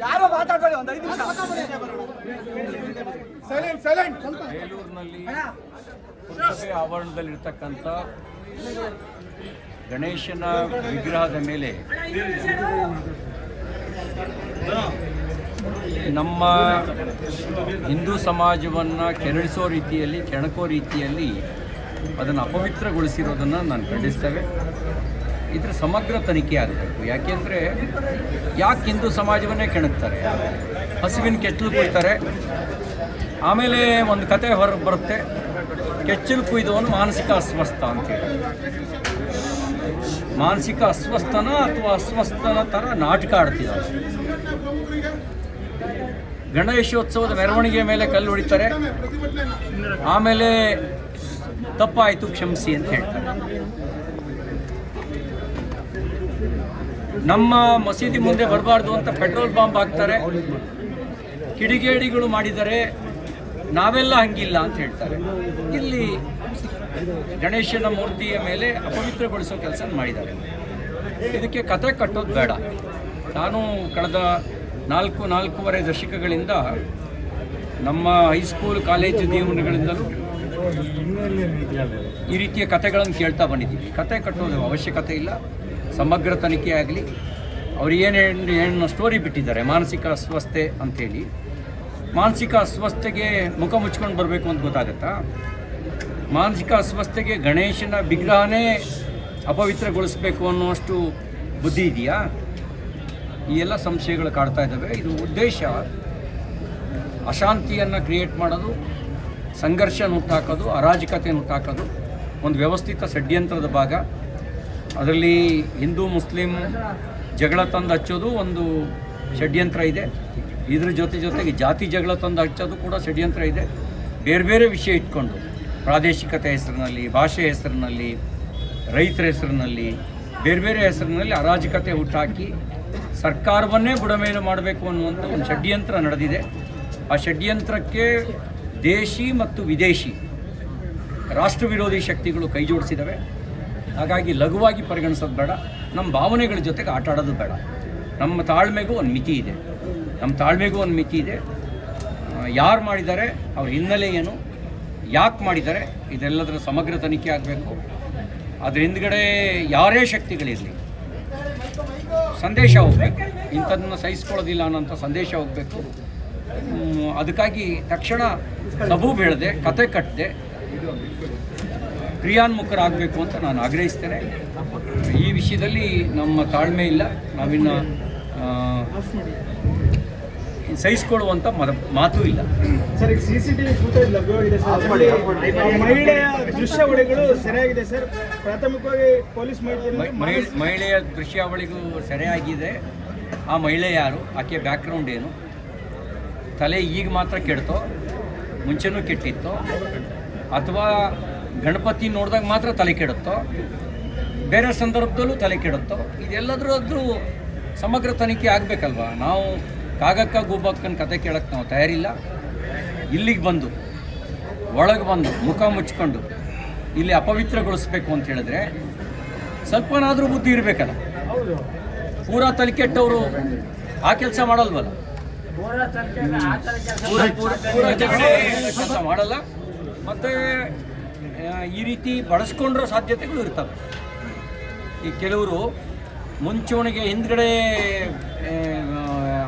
ಯಾರೋ ಮಾತಾಡ್ಬೇಡಿ, ಒಂದು 5 ನಿಮಿಷ ಸೈಲೆಂಟ್. ಬೇಲೂರಿನಲ್ಲಿ ಪುರಸಭೆ ಆವರಣದಲ್ಲಿರ್ತಕ್ಕಂಥ ಗಣೇಶನ ವಿಗ್ರಹದ ಮೇಲೆ ನಮ್ಮ ಹಿಂದೂ ಸಮಾಜವನ್ನು ಕೆರಳಿಸೋ ರೀತಿಯಲ್ಲಿ, ಕೆಣಕೋ ರೀತಿಯಲ್ಲಿ ಅದನ್ನು ಅಪವಿತ್ರಗೊಳಿಸಿರೋದನ್ನು ನಾನು ಖಂಡಿಸ್ತೇವೆ. ಇದರ ಸಮಗ್ರ ತನಿಖೆ ಆಗಬೇಕು. ಯಾಕೆಂದರೆ ಯಾಕೆ ಹಿಂದೂ ಸಮಾಜವನ್ನೇ ಕೆಣಕ್ತಾರೆ? ಹಸುವಿನ ಕೆಚ್ಚಲು ಕುಯ್ತಾರೆ, ಆಮೇಲೆ ಒಂದು ಕತೆ ಹೊರಗೆ ಬರುತ್ತೆ, ಕೆಚ್ಚಲು ಕುಯ್ದವನು ಮಾನಸಿಕ ಅಸ್ವಸ್ಥ ಅಂತೇಳಿ. ಮಾನಸಿಕ ಅಸ್ವಸ್ಥನ ಅಥವಾ ಅಸ್ವಸ್ಥನ ಥರ ನಾಟಕ ಆಡ್ತಿದ್ದಾರೆ. ಗಣೇಶೋತ್ಸವದ ಮೆರವಣಿಗೆ ಮೇಲೆ ಕಲ್ಲು ಹೊಡಿತಾರೆ, ಆಮೇಲೆ ತಪ್ಪಾಯಿತು ಕ್ಷಮಿಸಿ ಅಂತ ಹೇಳ್ತಾರೆ. ನಮ್ಮ ಮಸೀದಿ ಮುಂದೆ ಬರಬಾರ್ದು ಅಂತ ಪೆಟ್ರೋಲ್ ಬಾಂಬ್ ಹಾಕ್ತಾರೆ, ಕಿಡಿಗೇಡಿಗಳು ಮಾಡಿದ್ದಾರೆ, ನಾವೆಲ್ಲ ಹಂಗಿಲ್ಲ ಅಂತ ಹೇಳ್ತಾರೆ. ಇಲ್ಲಿ ಗಣೇಶನ ಮೂರ್ತಿಯ ಮೇಲೆ ಅಪವಿತ್ರಗೊಳಿಸೋ ಕೆಲಸ ಮಾಡಿದ್ದಾರೆ. ಇದಕ್ಕೆ ಕತೆ ಕಟ್ಟೋದು ಬೇಡ. ನಾನು ಕಳೆದ 4.5 ದಶಕಗಳಿಂದ ನಮ್ಮ ಹೈಸ್ಕೂಲ್ ಕಾಲೇಜು ಜೀವನಗಳಿಂದಲೂ ಈ ರೀತಿಯ ಕತೆಗಳನ್ನು ಕೇಳ್ತಾ ಬಂದಿದ್ದೀವಿ. ಕತೆ ಕಟ್ಟೋದು ಅವಶ್ಯಕತೆ ಇಲ್ಲ. ಸಮಗ್ರ ತನಿಖೆ ಆಗಲಿ. ಅವ್ರು ಏನು ಸ್ಟೋರಿ ಬಿಟ್ಟಿದ್ದಾರೆ ಮಾನಸಿಕ ಅಸ್ವಸ್ಥೆ ಅಂಥೇಳಿ. ಮಾನಸಿಕ ಅಸ್ವಸ್ಥೆಗೆ ಮುಖ ಮುಚ್ಕೊಂಡು ಬರಬೇಕು ಅಂತ ಗೊತ್ತಾಗುತ್ತಾ? ಮಾನಸಿಕ ಅಸ್ವಸ್ಥೆಗೆ ಗಣೇಶನ ವಿಗ್ರಹನೇ ಅಪವಿತ್ರಗೊಳಿಸಬೇಕು ಅನ್ನುವಷ್ಟು ಬುದ್ಧಿ ಇದೆಯಾ? ಈ ಎಲ್ಲ ಸಂಶಯಗಳು ಕಾಡ್ತಾ ಇದ್ದಾವೆ. ಇದು ಉದ್ದೇಶ ಅಶಾಂತಿಯನ್ನು ಕ್ರಿಯೇಟ್ ಮಾಡೋದು, ಸಂಘರ್ಷನ ಹುಟ್ಟಾಕೋದು, ಅರಾಜಕತೆಯನ್ನು ಹುಟ್ಟಾಕೋದು ಒಂದು ವ್ಯವಸ್ಥಿತ ಷಡ್ಯಂತ್ರದ ಭಾಗ. ಅದರಲ್ಲಿ ಹಿಂದೂ ಮುಸ್ಲಿಂ ಜಗಳ ತಂದು ಹಚ್ಚೋದು ಒಂದು ಷಡ್ಯಂತ್ರ ಇದೆ. ಇದ್ರ ಜೊತೆಗೆ ಜಾತಿ ಜಗಳ ತಂದು ಹಚ್ಚೋದು ಕೂಡ ಷಡ್ಯಂತ್ರ ಇದೆ. ಬೇರೆ ಬೇರೆ ವಿಷಯ ಇಟ್ಕೊಂಡು ಪ್ರಾದೇಶಿಕತೆ ಹೆಸರಿನಲ್ಲಿ, ಭಾಷೆ ಹೆಸರಿನಲ್ಲಿ, ರೈತರ ಹೆಸರಿನಲ್ಲಿ, ಬೇರೆ ಬೇರೆ ಹೆಸರಿನಲ್ಲಿ ಅರಾಜಕತೆ ಹುಟ್ಟಾಕಿ ಸರ್ಕಾರವನ್ನೇ ಬುಡಮೇಲು ಮಾಡಬೇಕು ಅನ್ನುವಂಥ ಒಂದು ಷಡ್ಯಂತ್ರ ನಡೆದಿದೆ. ಆ ಷಡ್ಯಂತ್ರಕ್ಕೆ ದೇಶಿ ಮತ್ತು ವಿದೇಶಿ ರಾಷ್ಟ್ರ ವಿರೋಧಿ ಶಕ್ತಿಗಳು ಕೈ ಜೋಡಿಸಿದ್ದಾವೆ. ಹಾಗಾಗಿ ಲಘುವಾಗಿ ಪರಿಗಣಿಸೋದು ಬೇಡ. ನಮ್ಮ ಭಾವನೆಗಳ ಜೊತೆಗೆ ಆಟ ಆಡೋದು ಬೇಡ. ನಮ್ಮ ತಾಳ್ಮೆಗೂ ಒಂದು ಮಿತಿ ಇದೆ. ಯಾರು ಮಾಡಿದ್ದಾರೆ, ಅವ್ರ ಹಿನ್ನೆಲೆ ಏನು, ಯಾಕೆ ಮಾಡಿದ್ದಾರೆ, ಇದೆಲ್ಲದರ ಸಮಗ್ರ ತನಿಖೆ ಆಗಬೇಕು. ಅದ್ರ ಹಿಂದ್ಗಡೆ ಯಾರೇ ಶಕ್ತಿಗಳಿರಲಿ ಸಂದೇಶ ಹೋಗಬೇಕು. ಇಂಥದನ್ನು ಸಹಿಸ್ಕೊಳ್ಳೋದಿಲ್ಲ ಅನ್ನೋಂಥ ಸಂದೇಶ ಹೋಗಬೇಕು. ಅದಕ್ಕಾಗಿ ತಕ್ಷಣ ಸಬೂಬ್ ಹೇಳದೆ, ಕತೆ ಕಟ್ಟದೆ ಕ್ರಿಯಾನ್ಮುಖರಾಗಬೇಕು ಅಂತ ನಾನು ಆಗ್ರಹಿಸ್ತೇನೆ. ಈ ವಿಷಯದಲ್ಲಿ ನಮ್ಮ ತಾಳ್ಮೆ ಇಲ್ಲ. ನಾವಿನ್ನು ಸಹಿಸಿಕೊಳ್ಳುವಂಥ ಮಾತೂ ಇಲ್ಲ. ಸರ್, ಈಗ CCTV ಫುಟೇಜ್ ಲಭ್ಯವಾಗಿದೆ ಸರ್. ಮಹಿಳೆಯ ದೃಶ್ಯಾವಳಿಗಳು ಸರಿಯಾಗಿದೆ ಸರ್. ಪ್ರಾಥಮಿಕವಾಗಿ ಪೊಲೀಸ್ ಮಹಿಳೆಯ ದೃಶ್ಯಾವಳಿಗೂ ಸರಿಯಾಗಿದೆ. ಆ ಮಹಿಳೆ ಯಾರು, ಆಕೆ ಬ್ಯಾಕ್ಗ್ರೌಂಡ್ ಏನು, ತಲೆ ಈಗ ಮಾತ್ರ ಕೆಡ್ತೋ, ಮುಂಚೆನೂ ಕೆಟ್ಟಿತ್ತೋ, ಅಥವಾ ಗಣಪತಿ ನೋಡಿದಾಗ ಮಾತ್ರ ತಲೆ ಕೆಡುತ್ತೋ, ಬೇರೆ ಸಂದರ್ಭದಲ್ಲೂ ತಲೆ ಕೆಡುತ್ತೋ, ಇದೆಲ್ಲದರದ್ದು ಸಮಗ್ರ ತನಿಖೆ ಆಗಬೇಕಲ್ವ. ನಾವು ಕಾಗಕ್ಕ ಗೂಬಕ್ಕನ ಕತೆ ಕೇಳಕ್ಕೆ ನಾವು ತಯಾರಿಲ್ಲ. ಇಲ್ಲಿಗೆ ಬಂದು ಒಳಗೆ ಬಂದು ಮುಖ ಮುಚ್ಕೊಂಡು ಇಲ್ಲಿ ಅಪವಿತ್ರಗೊಳಿಸ್ಬೇಕು ಅಂತ ಹೇಳಿದ್ರೆ ಸ್ವಲ್ಪನಾದರೂ ಬುದ್ಧಿ ಇರಬೇಕಲ್ಲ. ಪೂರಾ ತಲೆ ಕೆಟ್ಟವರು ಆ ಕೆಲಸ ಮಾಡಲ್ವಲ್ಲ, ಪೂರಾ ಕೆಲಸ ಮಾಡಲ್ಲ. ಮತ್ತು ಈ ರೀತಿ ಬಳಸ್ಕೊಂಡಿರೋ ಸಾಧ್ಯತೆಗಳು ಇರ್ತವೆ. ಈ ಕೆಲವರು ಮುಂಚೂಣಿಗೆ ಹಿಂದ್ಗಡೆ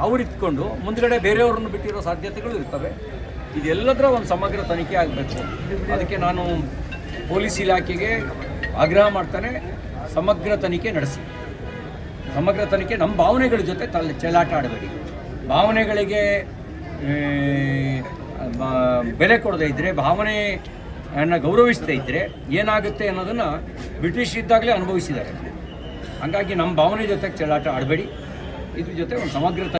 ಅವರಿತ್ಕೊಂಡು ಮುಂದ್ಗಡೆ ಬೇರೆಯವ್ರನ್ನ ಬಿಟ್ಟಿರೋ ಸಾಧ್ಯತೆಗಳು ಇರ್ತವೆ. ಇದೆಲ್ಲದರ ಒಂದು ಸಮಗ್ರ ತನಿಖೆ ಆಗಬೇಕು. ಅದಕ್ಕೆ ನಾನು ಪೊಲೀಸ್ ಇಲಾಖೆಗೆ ಆಗ್ರಹ ಮಾಡ್ತಾನೆ, ಸಮಗ್ರ ತನಿಖೆ ನಡೆಸಿ. ಸಮಗ್ರ ತನಿಖೆ, ನಮ್ಮ ಭಾವನೆಗಳ ಜೊತೆ ಚೆಲ್ಲಾಟ ಆಡಬೇಡಿ. ಭಾವನೆಗಳಿಗೆ ಬೆಲೆ ಕೊಡದೇ ಇದ್ದರೆ, ಭಾವನೆಯನ್ನು ಗೌರವಿಸದೇ ಇದ್ದರೆ ಏನಾಗುತ್ತೆ ಅನ್ನೋದನ್ನು ಬ್ರಿಟಿಷ್ ಇದ್ದಾಗಲೇ ಅನುಭವಿಸಿದ್ದಾರೆ. ಹಾಗಾಗಿ ನಮ್ಮ ಭಾವನೆ ಜೊತೆಗೆ ಚೆಲ್ಲಾಟ ಆಡಬೇಡಿ. ಇದ್ರ ಜೊತೆ ಒಂದು ಸಮಗ್ರ